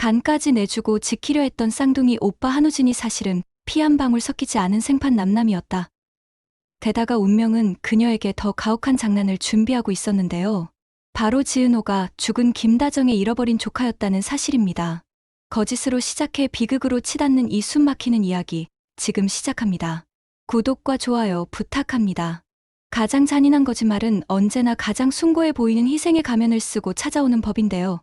간까지 내주고 지키려 했던 쌍둥이 오빠 한우진이 사실은 피 한 방울 섞이지 않은 생판 남남이었다. 게다가 운명은 그녀에게 더 가혹한 장난을 준비하고 있었는데요. 바로 지은호가 죽은 김다정의 잃어버린 조카였다는 사실입니다. 거짓으로 시작해 비극으로 치닫는 이 숨막히는 이야기, 지금 시작합니다. 구독과 좋아요 부탁합니다. 가장 잔인한 거짓말은 언제나 가장 숭고해 보이는 희생의 가면을 쓰고 찾아오는 법인데요.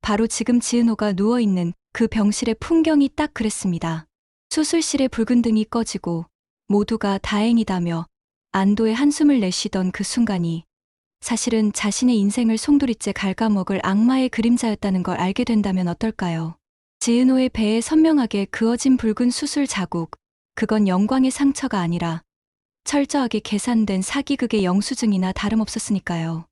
바로 지금 지은호가 누워있는 그 병실의 풍경이 딱 그랬습니다. 수술실의 붉은 등이 꺼지고 모두가 다행이다며 안도의 한숨을 내쉬던 그 순간이 사실은 자신의 인생을 송두리째 갉아먹을 악마의 그림자였다는 걸 알게 된다면 어떨까요? 지은호의 배에 선명하게 그어진 붉은 수술 자국, 그건 영광의 상처가 아니라 철저하게 계산된 사기극의 영수증이나 다름없었으니까요.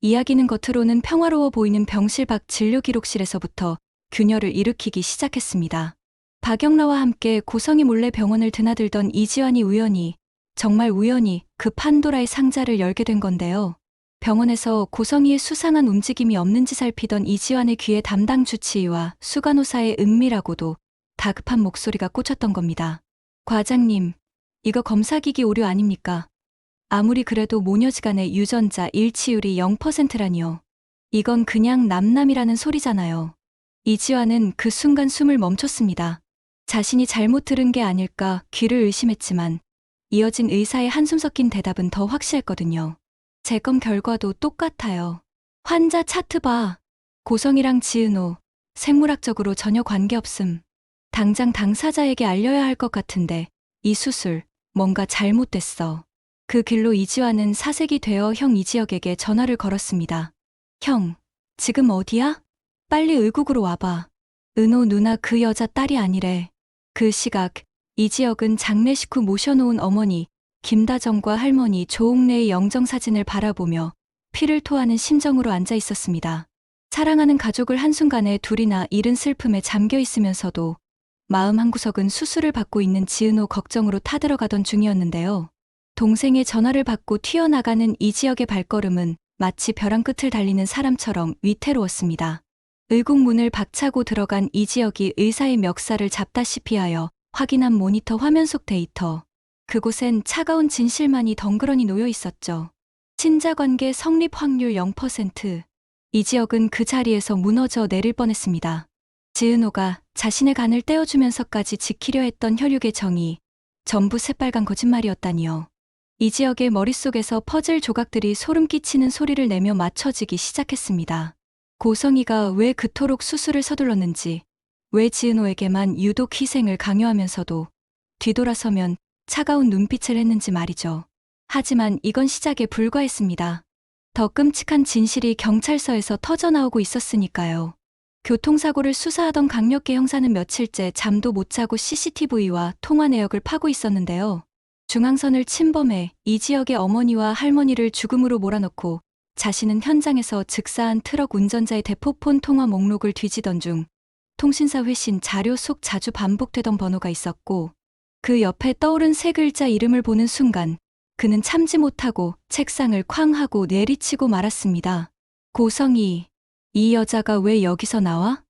이야기는 겉으로는 평화로워 보이는 병실 밖 진료기록실에서부터 균열을 일으키기 시작했습니다. 박영라와 함께 고성이 몰래 병원을 드나들던 이지환이 정말 우연히 그 판도라의 상자를 열게 된 건데요. 병원에서 고성이의 수상한 움직임이 없는지 살피던 이지환의 귀에 담당 주치의와 수간호사의 은밀하고도 다급한 목소리가 꽂혔던 겁니다. 과장님, 이거 검사기기 오류 아닙니까? 아무리 그래도 모녀지간의 유전자 일치율이 0%라니요. 이건 그냥 남남이라는 소리잖아요. 이지환은 그 순간 숨을 멈췄습니다. 자신이 잘못 들은 게 아닐까 귀를 의심했지만 이어진 의사의 한숨 섞인 대답은 더 확실했거든요. 재검 결과도 똑같아요. 환자 차트 봐. 고성이랑 지은호, 생물학적으로 전혀 관계없음. 당장 당사자에게 알려야 할 것 같은데 이 수술, 뭔가 잘못됐어. 그 길로 이지환은 사색이 되어 형 이지혁에게 전화를 걸었습니다. 형, 지금 어디야? 빨리 의국으로 와봐. 은호 누나 그 여자 딸이 아니래. 그 시각, 이지혁은 장례식 후 모셔놓은 어머니 김다정과 할머니 조옥래의 영정사진을 바라보며 피를 토하는 심정으로 앉아 있었습니다. 사랑하는 가족을 한순간에 둘이나 잃은 슬픔에 잠겨 있으면서도 마음 한구석은 수술을 받고 있는 지은호 걱정으로 타들어가던 중이었는데요. 동생의 전화를 받고 튀어나가는 이지혁의 발걸음은 마치 벼랑 끝을 달리는 사람처럼 위태로웠습니다. 의국 문을 박차고 들어간 이지혁이 의사의 멱살을 잡다시피 하여 확인한 모니터 화면 속 데이터. 그곳엔 차가운 진실만이 덩그러니 놓여 있었죠. 친자관계 성립 확률 0%. 이지혁은 그 자리에서 무너져 내릴 뻔했습니다. 지은호가 자신의 간을 떼어주면서까지 지키려 했던 혈육의 정이 전부 새빨간 거짓말이었다니요. 이지혁의 머릿속에서 퍼즐 조각들이 소름 끼치는 소리를 내며 맞춰지기 시작했습니다. 고성이가 왜 그토록 수술을 서둘렀는지, 왜 지은호에게만 유독 희생을 강요하면서도 뒤돌아서면 차가운 눈빛을 했는지 말이죠. 하지만 이건 시작에 불과했습니다. 더 끔찍한 진실이 경찰서에서 터져나오고 있었으니까요. 교통사고를 수사하던 강력계 형사는 며칠째 잠도 못 자고 CCTV와 통화 내역을 파고 있었는데요. 중앙선을 침범해 이지혁의 어머니와 할머니를 죽음으로 몰아넣고 자신은 현장에서 즉사한 트럭 운전자의 대포폰 통화 목록을 뒤지던 중 통신사 회신 자료 속 자주 반복되던 번호가 있었고 그 옆에 떠오른 세 글자 이름을 보는 순간 그는 참지 못하고 책상을 쾅 하고 내리치고 말았습니다. 고성이, 이 여자가 왜 여기서 나와?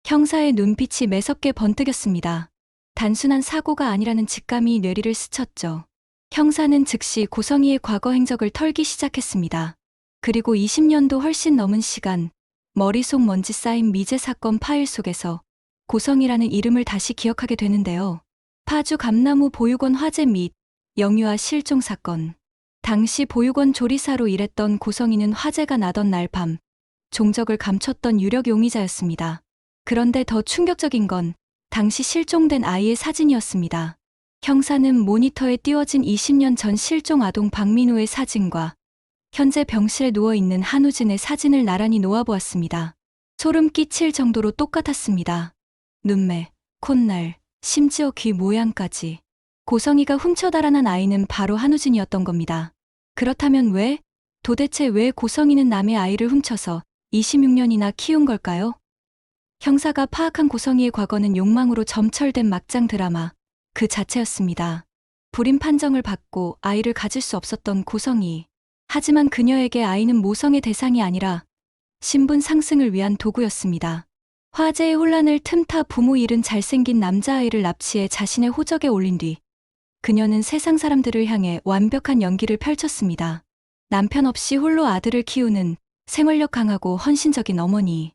형사의 눈빛이 매섭게 번뜩였습니다. 단순한 사고가 아니라는 직감이 뇌리를 스쳤죠. 형사는 즉시 고성이의 과거 행적을 털기 시작했습니다. 그리고 20년도 훨씬 넘은 시간, 머릿속 먼지 쌓인 미제 사건 파일 속에서 고성이라는 이름을 다시 기억하게 되는데요. 파주 감나무 보육원 화재 및 영유아 실종 사건. 당시 보육원 조리사로 일했던 고성이는 화재가 나던 날 밤 종적을 감췄던 유력 용의자였습니다. 그런데 더 충격적인 건 당시 실종된 아이의 사진이었습니다. 형사는 모니터에 띄워진 20년 전 실종 아동 박민우의 사진과 현재 병실에 누워있는 한우진의 사진을 나란히 놓아보았습니다. 소름 끼칠 정도로 똑같았습니다. 눈매, 콧날, 심지어 귀 모양까지. 고성이가 훔쳐 달아난 아이는 바로 한우진이었던 겁니다. 그렇다면 도대체 왜 고성이는 남의 아이를 훔쳐서 26년이나 키운 걸까요? 형사가 파악한 고성이의 과거는 욕망으로 점철된 막장 드라마 그 자체였습니다. 불임 판정을 받고 아이를 가질 수 없었던 고성이. 하지만 그녀에게 아이는 모성의 대상이 아니라 신분 상승을 위한 도구였습니다. 화재의 혼란을 틈타 부모 잃은 잘생긴 남자아이를 납치해 자신의 호적에 올린 뒤 그녀는 세상 사람들을 향해 완벽한 연기를 펼쳤습니다. 남편 없이 홀로 아들을 키우는 생활력 강하고 헌신적인 어머니.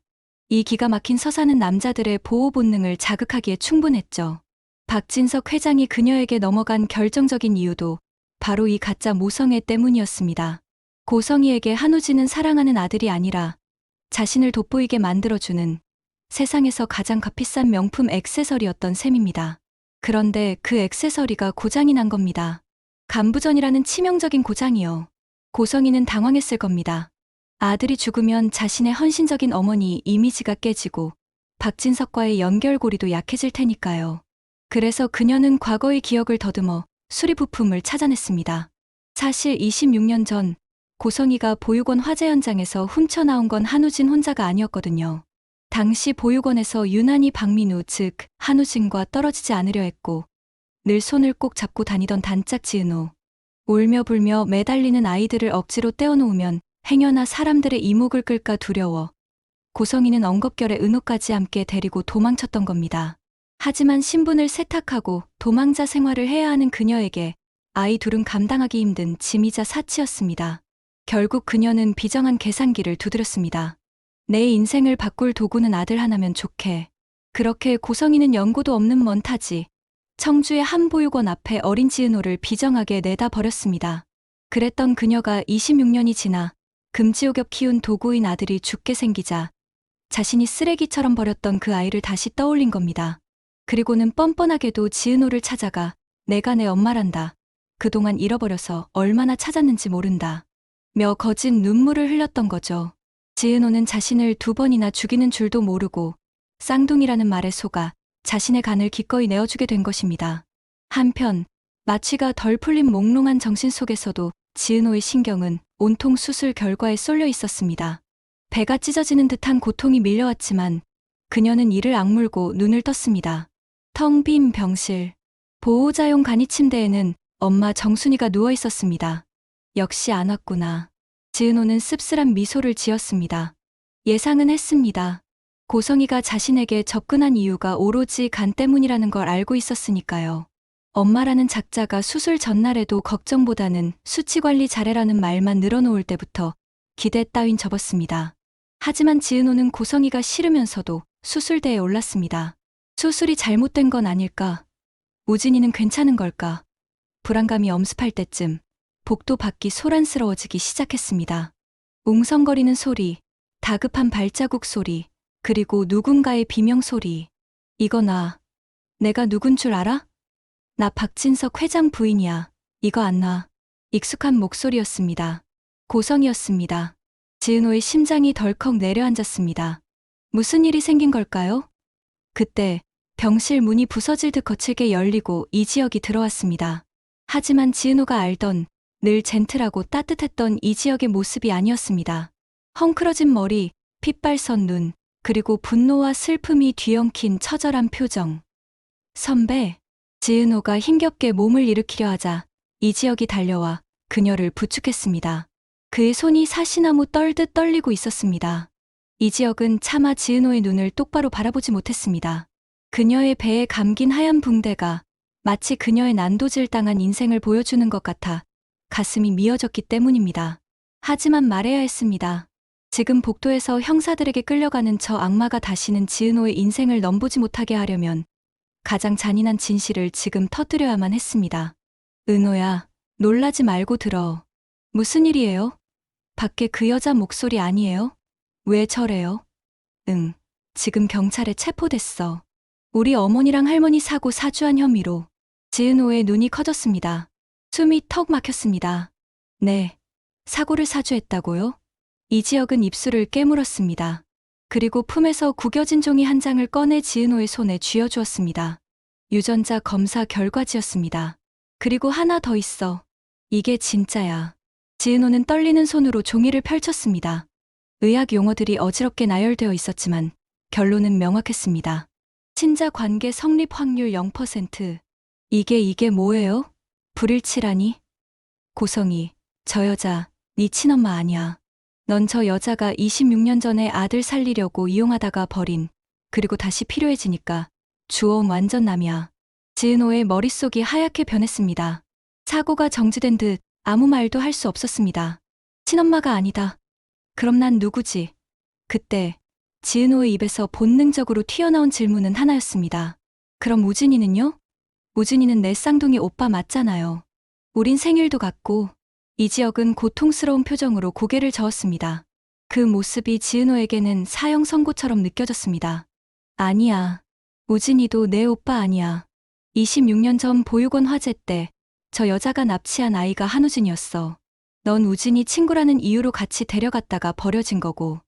이 기가 막힌 서사는 남자들의 보호 본능을 자극하기에 충분했죠. 박진석 회장이 그녀에게 넘어간 결정적인 이유도 바로 이 가짜 모성애 때문이었습니다. 고성희에게 한우진은 사랑하는 아들이 아니라 자신을 돋보이게 만들어주는 세상에서 가장 값비싼 명품 액세서리였던 셈입니다. 그런데 그 액세서리가 고장이 난 겁니다. 간부전이라는 치명적인 고장이요. 고성희는 당황했을 겁니다. 아들이 죽으면 자신의 헌신적인 어머니 이미지가 깨지고 박진석과의 연결고리도 약해질 테니까요. 그래서 그녀는 과거의 기억을 더듬어 수리 부품을 찾아냈습니다. 사실 26년 전 고성희가 보육원 화재 현장에서 훔쳐나온 건 한우진 혼자가 아니었거든요. 당시 보육원에서 유난히 박민우 즉 한우진과 떨어지지 않으려 했고 늘 손을 꼭 잡고 다니던 단짝 지은호. 울며 불며 매달리는 아이들을 억지로 떼어놓으면 행여나 사람들의 이목을 끌까 두려워 고성희는 엉겁결에 은호까지 함께 데리고 도망쳤던 겁니다. 하지만 신분을 세탁하고 도망자 생활을 해야 하는 그녀에게 아이 둘은 감당하기 힘든 짐이자 사치였습니다. 결국 그녀는 비정한 계산기를 두드렸습니다. 내 인생을 바꿀 도구는 아들 하나면 좋게. 그렇게 고성희는 연고도 없는 먼 타지 청주의 한 보육원 앞에 어린 지은호를 비정하게 내다 버렸습니다. 그랬던 그녀가 26년이 지나 금지옥엽 키운 도구인 아들이 죽게 생기자 자신이 쓰레기처럼 버렸던 그 아이를 다시 떠올린 겁니다. 그리고는 뻔뻔하게도 지은호를 찾아가 내가 내 엄마란다. 그동안 잃어버려서 얼마나 찾았는지 모른다. 며 거짓 눈물을 흘렸던 거죠. 지은호는 자신을 2번이나 죽이는 줄도 모르고 쌍둥이라는 말에 속아 자신의 간을 기꺼이 내어주게 된 것입니다. 한편 마취가 덜 풀린 몽롱한 정신 속에서도 지은호의 신경은 온통 수술 결과에 쏠려 있었습니다. 배가 찢어지는 듯한 고통이 밀려왔지만 그녀는 이를 악물고 눈을 떴습니다. 텅 빈 병실. 보호자용 간이 침대에는 엄마 정순이가 누워 있었습니다. 역시 안 왔구나. 지은호는 씁쓸한 미소를 지었습니다. 예상은 했습니다. 고성희가 자신에게 접근한 이유가 오로지 간 때문이라는 걸 알고 있었으니까요. 엄마라는 작자가 수술 전날에도 걱정보다는 수치 관리 잘해라는 말만 늘어놓을 때부터 기대 따윈 접었습니다. 하지만 지은호는 고성희가 싫으면서도 수술대에 올랐습니다. 수술이 잘못된 건 아닐까? 우진이는 괜찮은 걸까? 불안감이 엄습할 때쯤 복도 밖이 소란스러워지기 시작했습니다. 웅성거리는 소리, 다급한 발자국 소리, 그리고 누군가의 비명 소리. 이거 나. 내가 누군 줄 알아? 나 박진석 회장 부인이야. 이거 안 놔. 익숙한 목소리였습니다. 고성이었습니다. 지은호의 심장이 덜컥 내려앉았습니다. 무슨 일이 생긴 걸까요? 그때 병실 문이 부서질 듯 거칠게 열리고 이지혁이 들어왔습니다. 하지만 지은호가 알던 늘 젠틀하고 따뜻했던 이지혁의 모습이 아니었습니다. 헝클어진 머리, 핏발선 눈, 그리고 분노와 슬픔이 뒤엉킨 처절한 표정. 선배. 지은호가 힘겹게 몸을 일으키려 하자 이지혁이 달려와 그녀를 부축했습니다. 그의 손이 사시나무 떨듯 떨리고 있었습니다. 이지혁은 차마 지은호의 눈을 똑바로 바라보지 못했습니다. 그녀의 배에 감긴 하얀 붕대가 마치 그녀의 난도질당한 인생을 보여주는 것 같아 가슴이 미어졌기 때문입니다. 하지만 말해야 했습니다. 지금 복도에서 형사들에게 끌려가는 저 악마가 다시는 지은호의 인생을 넘보지 못하게 하려면 가장 잔인한 진실을 지금 터뜨려야만 했습니다. 은호야, 놀라지 말고 들어. 무슨 일이에요? 밖에 그 여자 목소리 아니에요? 왜 저래요? 응, 지금 경찰에 체포됐어. 우리 어머니랑 할머니 사고 사주한 혐의로. 지은호의 눈이 커졌습니다. 숨이 턱 막혔습니다. 네, 사고를 사주했다고요? 이지혁은 입술을 깨물었습니다. 그리고 품에서 구겨진 종이 한 장을 꺼내 지은호의 손에 쥐어주었습니다. 유전자 검사 결과지였습니다. 그리고 하나 더 있어. 이게 진짜야. 지은호는 떨리는 손으로 종이를 펼쳤습니다. 의학 용어들이 어지럽게 나열되어 있었지만 결론은 명확했습니다. 친자 관계 성립 확률 0%. 이게 뭐예요? 불일치라니? 고성희, 저 여자, 네 친엄마 아니야. 넌 저 여자가 26년 전에 아들 살리려고 이용하다가 버린 그리고 다시 필요해지니까 주워온 완전 남이야. 지은호의 머릿속이 하얗게 변했습니다. 사고가 정지된 듯 아무 말도 할 수 없었습니다. 친엄마가 아니다. 그럼 난 누구지? 그때 지은호의 입에서 본능적으로 튀어나온 질문은 하나였습니다. 그럼 우진이는요? 우진이는 내 쌍둥이 오빠 맞잖아요. 우린 생일도 같고. 이지혁은 고통스러운 표정으로 고개를 저었습니다. 그 모습이 지은호에게는 사형 선고처럼 느껴졌습니다. 아니야. 우진이도 내 오빠 아니야. 26년 전 보육원 화재 때 저 여자가 납치한 아이가 한우진이었어. 넌 우진이 친구라는 이유로 같이 데려갔다가 버려진 거고,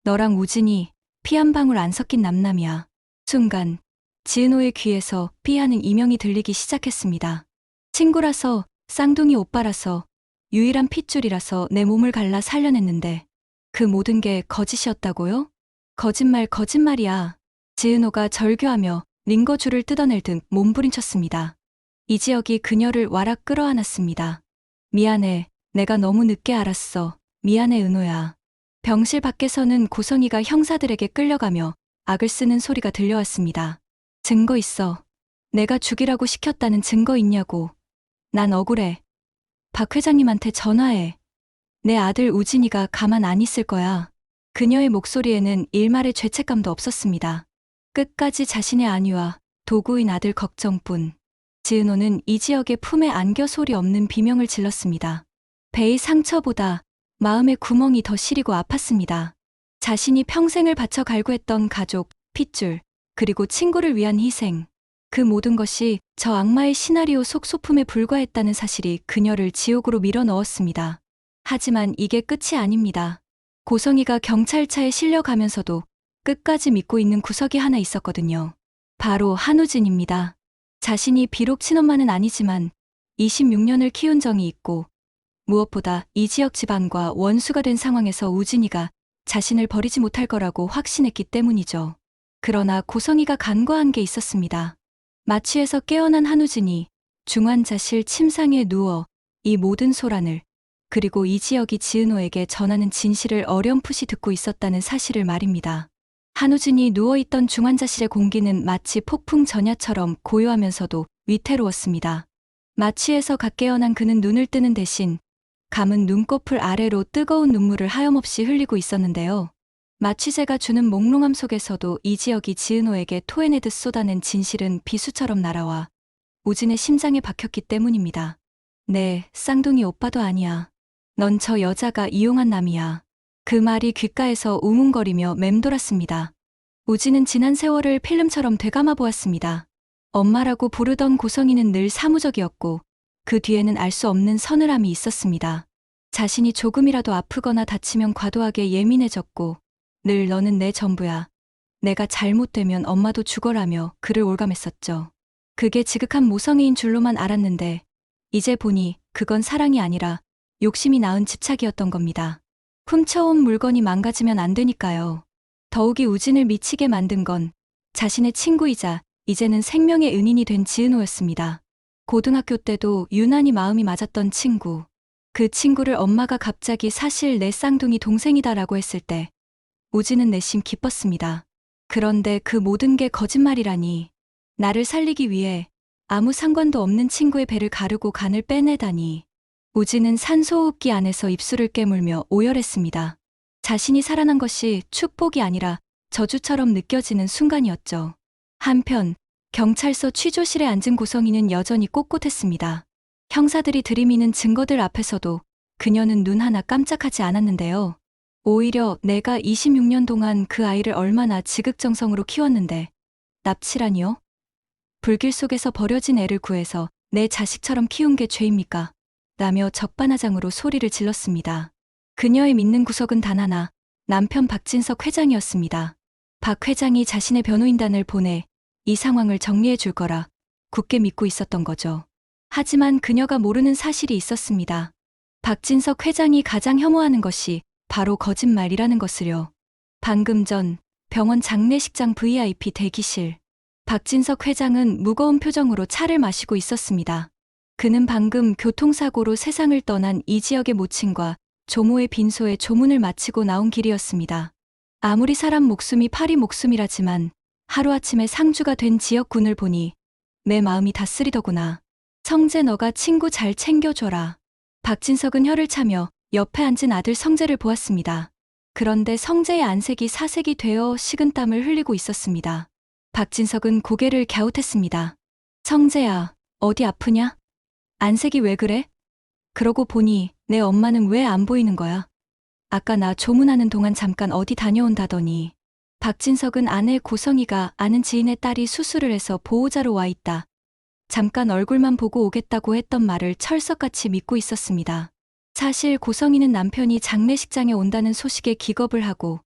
너랑 우진이 피 한 방울 안 섞인 남남이야. 순간 지은호의 귀에서 삐 하는 이명이 들리기 시작했습니다. 친구라서, 쌍둥이 오빠라서, 유일한 핏줄이라서 내 몸을 갈라 살려냈는데 그 모든 게 거짓이었다고요? 거짓말이야. 지은호가 절규하며 링거줄을 뜯어낼 듯 몸부림쳤습니다. 이지혁이 그녀를 와락 끌어안았습니다. 미안해. 내가 너무 늦게 알았어. 미안해 은호야. 병실 밖에서는 고성이가 형사들에게 끌려가며 악을 쓰는 소리가 들려왔습니다. 증거 있어. 내가 죽이라고 시켰다는 증거 있냐고. 난 억울해. 박 회장님한테 전화해. 내 아들 우진이가 가만 안 있을 거야. 그녀의 목소리에는 일말의 죄책감도 없었습니다. 끝까지 자신의 안위와 도구인 아들 걱정뿐. 지은호는 이지혁의 품에 안겨 소리 없는 비명을 질렀습니다. 배의 상처보다 마음의 구멍이 더 시리고 아팠습니다. 자신이 평생을 바쳐 갈구했던 가족, 핏줄, 그리고 친구를 위한 희생. 그 모든 것이 저 악마의 시나리오 속 소품에 불과했다는 사실이 그녀를 지옥으로 밀어 넣었습니다. 하지만 이게 끝이 아닙니다. 고성이가 경찰차에 실려가면서도 끝까지 믿고 있는 구석이 하나 있었거든요. 바로 한우진입니다. 자신이 비록 친엄마는 아니지만 26년을 키운 정이 있고, 무엇보다 이지혁 집안과 원수가 된 상황에서 우진이가 자신을 버리지 못할 거라고 확신했기 때문이죠. 그러나 고성이가 간과한 게 있었습니다. 마취에서 깨어난 한우진이 중환자실 침상에 누워 이 모든 소란을, 그리고 이지혁이 지은호에게 전하는 진실을 어렴풋이 듣고 있었다는 사실을 말입니다. 한우진이 누워있던 중환자실의 공기는 마치 폭풍 전야처럼 고요하면서도 위태로웠습니다. 마취에서 갓 깨어난 그는 눈을 뜨는 대신 감은 눈꺼풀 아래로 뜨거운 눈물을 하염없이 흘리고 있었는데요. 마취제가 주는 몽롱함 속에서도 이지혁이 지은호에게 토해내듯 쏟아낸 진실은 비수처럼 날아와 우진의 심장에 박혔기 때문입니다. 네, 쌍둥이 오빠도 아니야. 넌 저 여자가 이용한 남이야. 그 말이 귓가에서 우문거리며 맴돌았습니다. 우진은 지난 세월을 필름처럼 되감아 보았습니다. 엄마라고 부르던 고성이는 늘 사무적이었고, 그 뒤에는 알 수 없는 서늘함이 있었습니다. 자신이 조금이라도 아프거나 다치면 과도하게 예민해졌고, 늘 너는 내 전부야. 내가 잘못되면 엄마도 죽어라며 그를 올감했었죠. 그게 지극한 모성애인 줄로만 알았는데, 이제 보니 그건 사랑이 아니라 욕심이 낳은 집착이었던 겁니다. 훔쳐온 물건이 망가지면 안 되니까요. 더욱이 우진을 미치게 만든 건 자신의 친구이자 이제는 생명의 은인이 된 지은호였습니다. 고등학교 때도 유난히 마음이 맞았던 친구. 그 친구를 엄마가 갑자기 사실 내 쌍둥이 동생이다라고 했을 때 우진은 내심 기뻤습니다. 그런데 그 모든 게 거짓말이라니. 나를 살리기 위해 아무 상관도 없는 친구의 배를 가르고 간을 빼내다니. 우진은 산소호흡기 안에서 입술을 깨물며 오열했습니다. 자신이 살아난 것이 축복이 아니라 저주처럼 느껴지는 순간이었죠. 한편 경찰서 취조실에 앉은 고성이는 여전히 꼿꼿했습니다. 형사들이 들이미는 증거들 앞에서도 그녀는 눈 하나 깜짝하지 않았는데요. 오히려 내가 26년 동안 그 아이를 얼마나 지극정성으로 키웠는데 납치라니요? 불길 속에서 버려진 애를 구해서 내 자식처럼 키운 게 죄입니까? 라며 적반하장으로 소리를 질렀습니다. 그녀의 믿는 구석은 단 하나, 남편 박진석 회장이었습니다. 박 회장이 자신의 변호인단을 보내 이 상황을 정리해 줄 거라 굳게 믿고 있었던 거죠. 하지만 그녀가 모르는 사실이 있었습니다. 박진석 회장이 가장 혐오하는 것이 바로 거짓말이라는 것을요. 방금 전 병원 장례식장 VIP 대기실. 박진석 회장은 무거운 표정으로 차를 마시고 있었습니다. 그는 방금 교통사고로 세상을 떠난 이지혁의 모친과 조모의 빈소에 조문을 마치고 나온 길이었습니다. 아무리 사람 목숨이 파리 목숨이라지만 하루아침에 상주가 된 지역군을 보니 내 마음이 다 쓰리더구나. 성재 너가 친구 잘 챙겨줘라. 박진석은 혀를 차며 옆에 앉은 아들 성재를 보았습니다. 그런데 성재의 안색이 사색이 되어 식은땀을 흘리고 있었습니다. 박진석은 고개를 갸웃했습니다. 성재야, 어디 아프냐? 안색이 왜 그래? 그러고 보니 내 엄마는 왜 안 보이는 거야? 아까 나 조문하는 동안 잠깐 어디 다녀온다더니. 박진석은 아내 고성이가 아는 지인의 딸이 수술을 해서 보호자로 와 있다. 잠깐 얼굴만 보고 오겠다고 했던 말을 철석같이 믿고 있었습니다. 사실 고성이는 남편이 장례식장에 온다는 소식에 기겁을 하고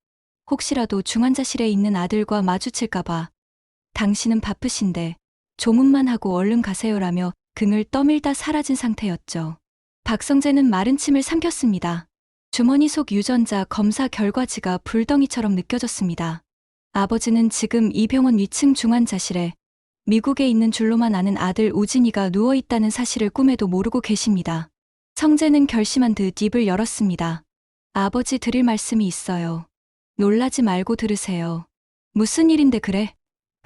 혹시라도 중환자실에 있는 아들과 마주칠까봐 당신은 바쁘신데 조문만 하고 얼른 가세요라며 등을 떠밀다 사라진 상태였죠. 박성재는 마른 침을 삼켰습니다. 주머니 속 유전자 검사 결과지가 불덩이처럼 느껴졌습니다. 아버지는 지금 이 병원 위층 중환자실에 미국에 있는 줄로만 아는 아들 우진이가 누워있다는 사실을 꿈에도 모르고 계십니다. 성재는 결심한 듯 입을 열었습니다. 아버지 드릴 말씀이 있어요. 놀라지 말고 들으세요. 무슨 일인데 그래?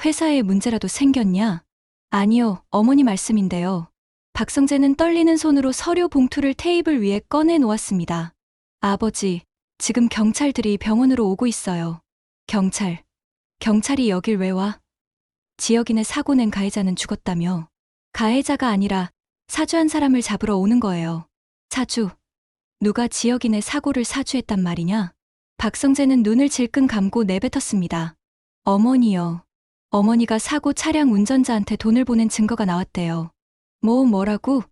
회사에 문제라도 생겼냐? 아니요, 어머니 말씀인데요. 박성재는 떨리는 손으로 서류 봉투를 테이블 위에 꺼내 놓았습니다. 아버지, 지금 경찰들이 병원으로 오고 있어요. 경찰이 여길 왜 와? 지역인의 사고 낸 가해자는 죽었다며. 가해자가 아니라 사주한 사람을 잡으러 오는 거예요. 사주. 누가 지역인의 사고를 사주했단 말이냐? 박성재는 눈을 질끈 감고 내뱉었습니다. 어머니요. 어머니가 사고 차량 운전자한테 돈을 보낸 증거가 나왔대요. 뭐라고?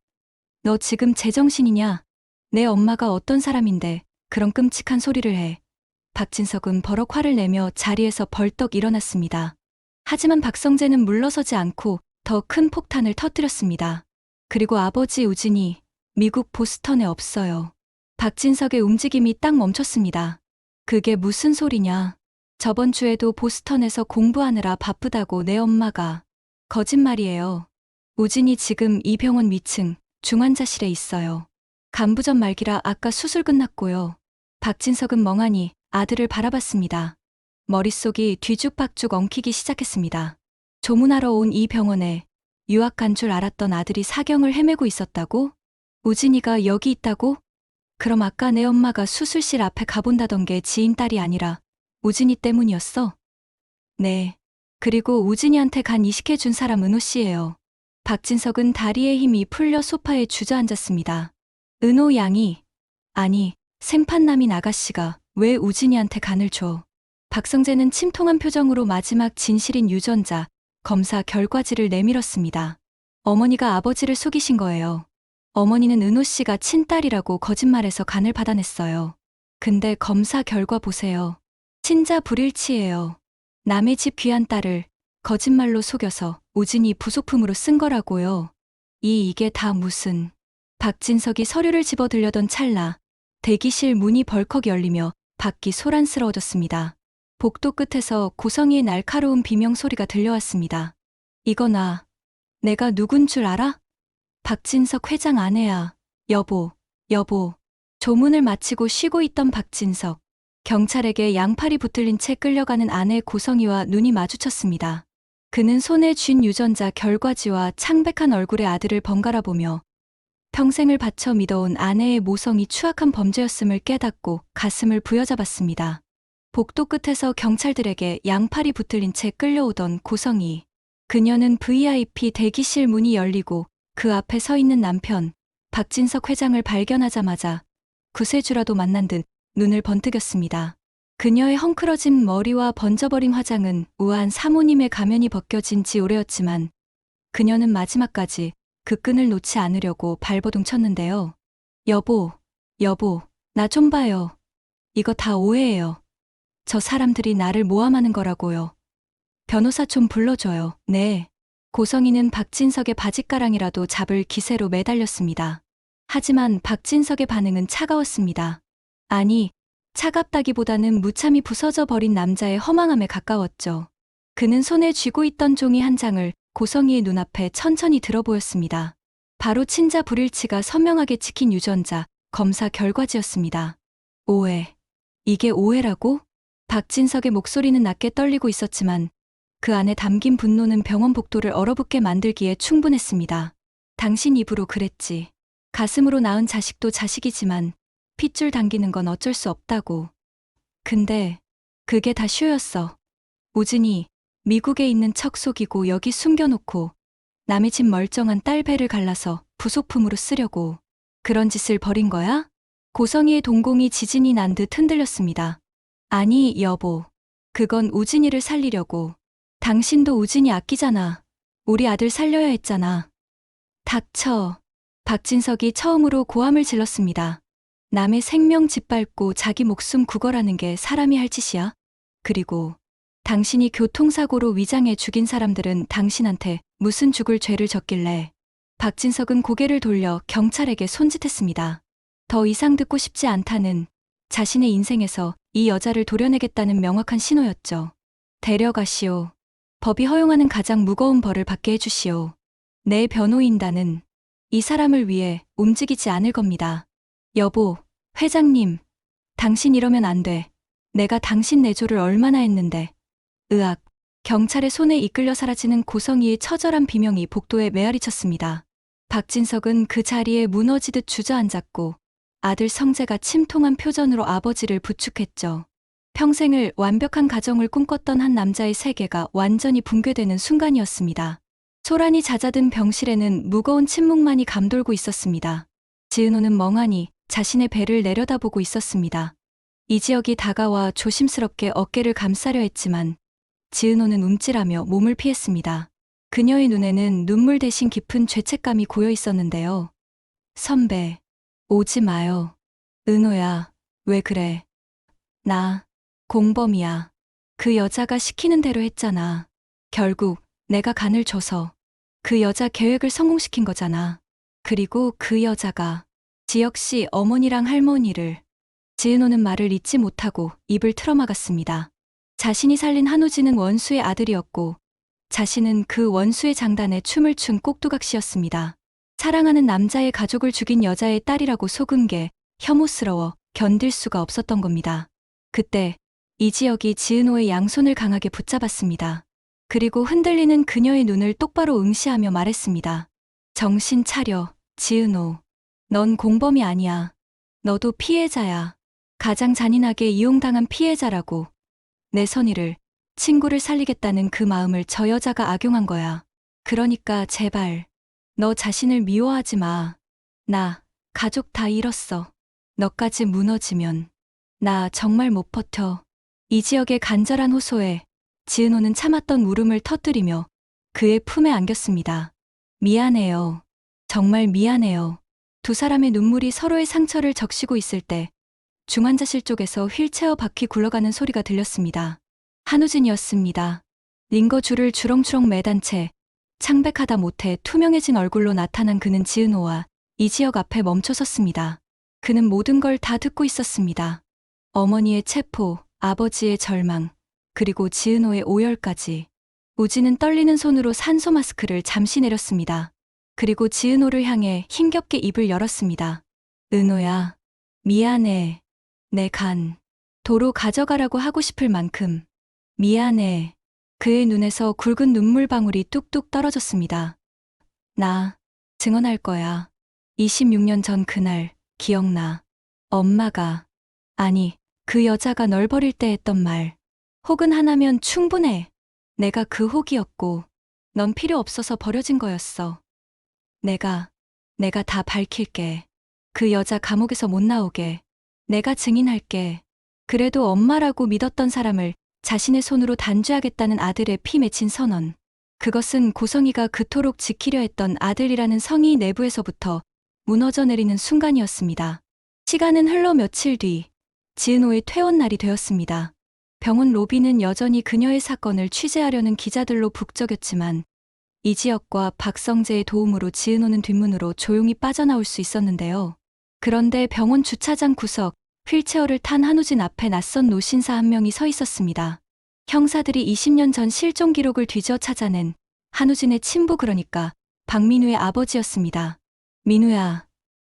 너 지금 제정신이냐? 내 엄마가 어떤 사람인데 그런 끔찍한 소리를 해. 박진석은 버럭 화를 내며 자리에서 벌떡 일어났습니다. 하지만 박성재는 물러서지 않고 더 큰 폭탄을 터뜨렸습니다. 그리고 아버지 우진이 미국 보스턴에 없어요. 박진석의 움직임이 딱 멈췄습니다. 그게 무슨 소리냐? 저번 주에도 보스턴에서 공부하느라 바쁘다고 내 엄마가. 거짓말이에요. 우진이 지금 이 병원 위층 중환자실에 있어요. 간부전 말기라 아까 수술 끝났고요. 박진석은 멍하니 아들을 바라봤습니다. 머릿속이 뒤죽박죽 엉키기 시작했습니다. 조문하러 온 이 병원에 유학 간 줄 알았던 아들이 사경을 헤매고 있었다고? 우진이가 여기 있다고? 그럼 아까 내 엄마가 수술실 앞에 가본다던 게 지인 딸이 아니라 우진이 때문이었어? 네. 그리고 우진이한테 간 이식해준 사람 은호 씨예요. 박진석은 다리에 힘이 풀려 소파에 주저앉았습니다. 은호 양이, 아니, 생판남인 아가씨가 왜 우진이한테 간을 줘? 박성재는 침통한 표정으로 마지막 진실인 유전자 검사 결과지를 내밀었습니다. 어머니가 아버지를 속이신 거예요. 어머니는 은호 씨가 친딸이라고 거짓말해서 간을 받아냈어요. 근데 검사 결과 보세요. 친자 불일치예요. 남의 집 귀한 딸을 거짓말로 속여서 우진이 부속품으로 쓴 거라고요. 이게 다 무슨. 박진석이 서류를 집어들려던 찰나 대기실 문이 벌컥 열리며 밖이 소란스러워졌습니다. 복도 끝에서 고성이의 날카로운 비명 소리가 들려왔습니다. 이거 내가 누군 줄 알아? 박진석 회장 아내야. 여보. 조문을 마치고 쉬고 있던 박진석. 경찰에게 양팔이 붙들린 채 끌려가는 아내 고성이와 눈이 마주쳤습니다. 그는 손에 쥔 유전자 결과지와 창백한 얼굴의 아들을 번갈아 보며 평생을 바쳐 믿어온 아내의 모성이 추악한 범죄였음을 깨닫고 가슴을 부여잡았습니다. 복도 끝에서 경찰들에게 양팔이 붙들린 채 끌려오던 고성이. 그녀는 VIP 대기실 문이 열리고 그 앞에 서 있는 남편 박진석 회장을 발견하자마자 구세주라도 만난 듯 눈을 번뜩였습니다. 그녀의 헝클어진 머리와 번져버린 화장은 우아한 사모님의 가면이 벗겨진 지 오래였지만 그녀는 마지막까지 그 끈을 놓지 않으려고 발버둥 쳤는데요. 여보, 나 좀 봐요. 이거 다 오해예요. 저 사람들이 나를 모함하는 거라고요. 변호사 좀 불러줘요. 네. 고성이는 박진석의 바짓가랑이라도 잡을 기세로 매달렸습니다. 하지만 박진석의 반응은 차가웠습니다. 아니, 차갑다기보다는 무참히 부서져 버린 남자의 허망함에 가까웠죠. 그는 손에 쥐고 있던 종이 한 장을 고성이의 눈앞에 천천히 들어 보였습니다. 바로 친자 불일치가 선명하게 찍힌 유전자 검사 결과지였습니다. 오해. 이게 오해라고? 박진석의 목소리는 낮게 떨리고 있었지만 그 안에 담긴 분노는 병원 복도를 얼어붙게 만들기에 충분했습니다. 당신 입으로 그랬지. 가슴으로 낳은 자식도 자식이지만 핏줄 당기는 건 어쩔 수 없다고. 근데 그게 다 쇼였어. 우진이 미국에 있는 척 속이고 여기 숨겨놓고 남의 집 멀쩡한 딸 배를 갈라서 부속품으로 쓰려고 그런 짓을 벌인 거야? 고성이의 동공이 지진이 난 듯 흔들렸습니다. 아니, 여보. 그건 우진이를 살리려고. 당신도 우진이 아끼잖아. 우리 아들 살려야 했잖아. 닥쳐. 박진석이 처음으로 고함을 질렀습니다. 남의 생명 짓밟고 자기 목숨 구걸하는 게 사람이 할 짓이야? 그리고 당신이 교통사고로 위장해 죽인 사람들은 당신한테 무슨 죽을 죄를 졌길래. 박진석은 고개를 돌려 경찰에게 손짓했습니다. 더 이상 듣고 싶지 않다는 자신의 인생에서 이 여자를 도려내겠다는 명확한 신호였죠. 데려가시오. 법이 허용하는 가장 무거운 벌을 받게 해주시오. 내 변호인단은 이 사람을 위해 움직이지 않을 겁니다. 여보, 회장님, 당신 이러면 안 돼. 내가 당신 내조를 얼마나 했는데. 으악, 경찰의 손에 이끌려 사라지는 고성이의 처절한 비명이 복도에 메아리쳤습니다. 박진석은 그 자리에 무너지듯 주저앉았고 아들 성재가 침통한 표정으로 아버지를 부축했죠. 평생을 완벽한 가정을 꿈꿨던 한 남자의 세계가 완전히 붕괴되는 순간이었습니다. 소란이 잦아든 병실에는 무거운 침묵만이 감돌고 있었습니다. 지은호는 멍하니 자신의 배를 내려다보고 있었습니다. 이지혁이 다가와 조심스럽게 어깨를 감싸려 했지만 지은호는 움찔하며 몸을 피했습니다. 그녀의 눈에는 눈물 대신 깊은 죄책감이 고여 있었는데요. 선배, 오지 마요. 은호야, 왜 그래? 나 공범이야. 그 여자가 시키는 대로 했잖아. 결국 내가 간을 줘서 그 여자 계획을 성공시킨 거잖아. 그리고 그 여자가 지혁 씨 어머니랑 할머니를. 지은호는 말을 잇지 못하고 입을 틀어막았습니다. 자신이 살린 한우진은 원수의 아들이었고 자신은 그 원수의 장단에 춤을 춘 꼭두각시였습니다. 사랑하는 남자의 가족을 죽인 여자의 딸이라고 속은 게 혐오스러워 견딜 수가 없었던 겁니다. 그때 이지혁이 지은호의 양손을 강하게 붙잡았습니다. 그리고 흔들리는 그녀의 눈을 똑바로 응시하며 말했습니다. 정신 차려, 지은호. 넌 공범이 아니야. 너도 피해자야. 가장 잔인하게 이용당한 피해자라고. 내 선의를, 친구를 살리겠다는 그 마음을 저 여자가 악용한 거야. 그러니까 제발 너 자신을 미워하지 마. 나 가족 다 잃었어. 너까지 무너지면 나 정말 못 버텨. 이지혁의 간절한 호소에 지은호는 참았던 울음을 터뜨리며 그의 품에 안겼습니다. 미안해요. 정말 미안해요. 두 사람의 눈물이 서로의 상처를 적시고 있을 때 중환자실 쪽에서 휠체어 바퀴 굴러가는 소리가 들렸습니다. 한우진이었습니다. 링거줄을 주렁주렁 매단 채 창백하다 못해 투명해진 얼굴로 나타난 그는 지은호와 이지혁 앞에 멈춰 섰습니다. 그는 모든 걸 다 듣고 있었습니다. 어머니의 체포, 아버지의 절망, 그리고 지은호의 오열까지. 우진은 떨리는 손으로 산소 마스크를 잠시 내렸습니다. 그리고 지은호를 향해 힘겹게 입을 열었습니다. 은호야, 미안해. 내 간, 도로 가져가라고 하고 싶을 만큼. 미안해. 그의 눈에서 굵은 눈물방울이 뚝뚝 떨어졌습니다. 나 증언할 거야. 26년 전 그날 기억나. 엄마가, 아니, 그 여자가 널 버릴 때 했던 말. 혹은 하나면 충분해. 내가 그 혹이었고 넌 필요 없어서 버려진 거였어. 내가 다 밝힐게. 그 여자 감옥에서 못 나오게. 내가 증인할게. 그래도 엄마라고 믿었던 사람을 자신의 손으로 단죄하겠다는 아들의 피 맺힌 선언. 그것은 고성이가 그토록 지키려 했던 아들이라는 성의 내부에서부터 무너져 내리는 순간이었습니다. 시간은 흘러 며칠 뒤, 지은호의 퇴원 날이 되었습니다. 병원 로비는 여전히 그녀의 사건을 취재하려는 기자들로 북적였지만 이지혁과 박성재의 도움으로 지은호는 뒷문으로 조용히 빠져나올 수 있었는데요. 그런데 병원 주차장 구석, 휠체어를 탄 한우진 앞에 낯선 노신사 한 명이 서 있었습니다. 형사들이 20년 전 실종 기록을 뒤져 찾아낸 한우진의 친부, 그러니까 박민우의 아버지였습니다. 민우야,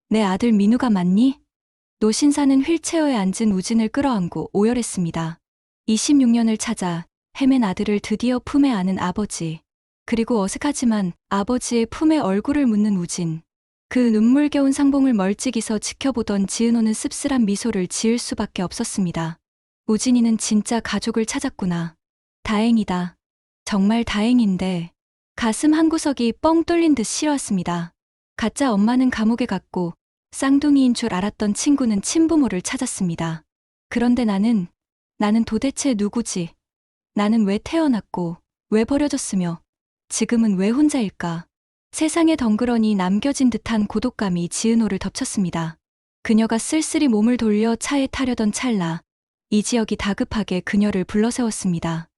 내 아들 민우가 맞니? 노신사는 휠체어에 앉은 우진을 끌어안고 오열했습니다. 26년을 찾아 헤맨 아들을 드디어 품에 안은 아버지. 그리고 어색하지만 아버지의 품에 얼굴을 묻는 우진. 그 눈물겨운 상봉을 멀찍이서 지켜보던 지은호는 씁쓸한 미소를 지을 수밖에 없었습니다. 우진이는 진짜 가족을 찾았구나. 다행이다. 정말 다행인데 가슴 한구석이 뻥 뚫린 듯 시려왔습니다. 가짜 엄마는 감옥에 갔고 쌍둥이인 줄 알았던 친구는 친부모를 찾았습니다. 그런데 나는 도대체 누구지? 나는 왜 태어났고 왜 버려졌으며 지금은 왜 혼자일까? 세상에 덩그러니 남겨진 듯한 고독감이 지은호를 덮쳤습니다. 그녀가 쓸쓸히 몸을 돌려 차에 타려던 찰나 이지혁이 다급하게 그녀를 불러세웠습니다.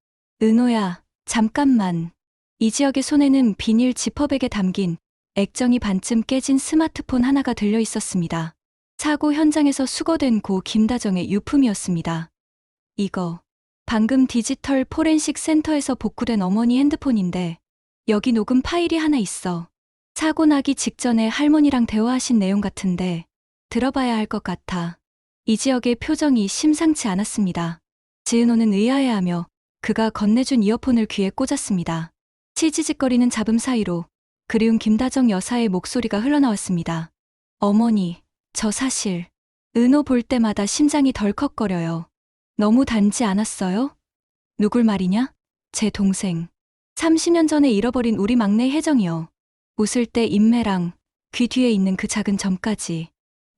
은호야, 잠깐만. 이지혁의 손에는 비닐 지퍼백에 담긴 액정이 반쯤 깨진 스마트폰 하나가 들려 있었습니다. 사고 현장에서 수거된 고 김다정의 유품이었습니다. 이거 방금 디지털 포렌식 센터에서 복구된 어머니 핸드폰인데 여기 녹음 파일이 하나 있어. 사고 나기 직전에 할머니랑 대화하신 내용 같은데 들어봐야 할 것 같아. 이지혁의 표정이 심상치 않았습니다. 지은호는 의아해하며 그가 건네준 이어폰을 귀에 꽂았습니다. 치지직거리는 잡음 사이로 그리운 김다정 여사의 목소리가 흘러나왔습니다. 어머니, 저 사실 은호 볼 때마다 심장이 덜컥거려요. 너무 단지 않았어요? 누굴 말이냐? 제 동생. 30년 전에 잃어버린 우리 막내 혜정이요. 웃을 때 인매랑 귀 뒤에 있는 그 작은 점까지.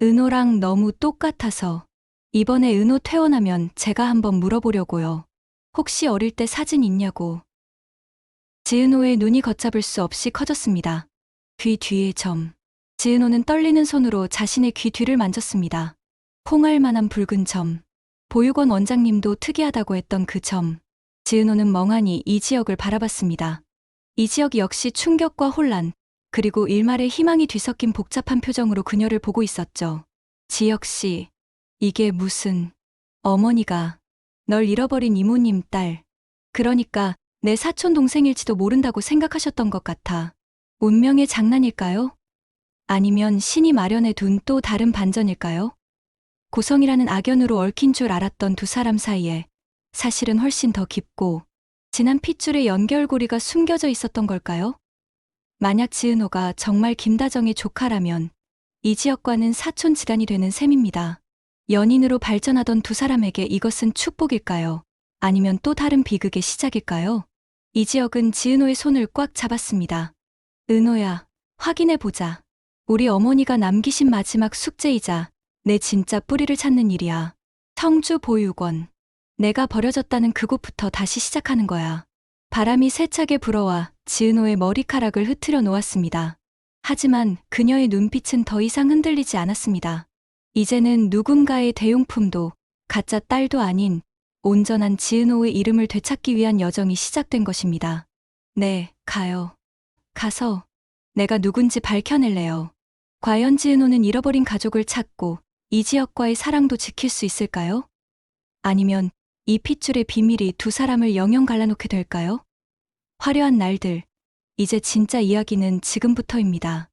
은호랑 너무 똑같아서 이번에 은호 퇴원하면 제가 한번 물어보려고요. 혹시 어릴 때 사진 있냐고. 지은호의 눈이 걷잡을 수 없이 커졌습니다. 귀 뒤의 점. 지은호는 떨리는 손으로 자신의 귀 뒤를 만졌습니다. 콩알만한 붉은 점. 보육원 원장님도 특이하다고 했던 그 점. 지은호는 멍하니 이지혁을 바라봤습니다. 이지혁 역시 충격과 혼란, 그리고 일말의 희망이 뒤섞인 복잡한 표정으로 그녀를 보고 있었죠. 지혁 씨, 이게 무슨... 어머니가 널 잃어버린 이모님 딸. 그러니까 내 사촌 동생일지도 모른다고 생각하셨던 것 같아. 운명의 장난일까요? 아니면 신이 마련해 둔 또 다른 반전일까요? 고성이라는 악연으로 얽힌 줄 알았던 두 사람 사이에 사실은 훨씬 더 깊고 진한 핏줄의 연결고리가 숨겨져 있었던 걸까요? 만약 지은호가 정말 김다정의 조카라면 이지혁과는 사촌 지간이 되는 셈입니다. 연인으로 발전하던 두 사람에게 이것은 축복일까요? 아니면 또 다른 비극의 시작일까요? 이지혁은 지은호의 손을 꽉 잡았습니다. 은호야, 확인해보자. 우리 어머니가 남기신 마지막 숙제이자 내 진짜 뿌리를 찾는 일이야. 청주 보육원. 내가 버려졌다는 그곳부터 다시 시작하는 거야. 바람이 세차게 불어와 지은호의 머리카락을 흐트려 놓았습니다. 하지만 그녀의 눈빛은 더 이상 흔들리지 않았습니다. 이제는 누군가의 대용품도 가짜 딸도 아닌 온전한 지은호의 이름을 되찾기 위한 여정이 시작된 것입니다. 네, 가요. 가서 내가 누군지 밝혀낼래요. 과연 지은호는 잃어버린 가족을 찾고 이지혁과의 사랑도 지킬 수 있을까요? 아니면 이 핏줄의 비밀이 두 사람을 영영 갈라놓게 될까요? 화려한 날들, 이제 진짜 이야기는 지금부터입니다.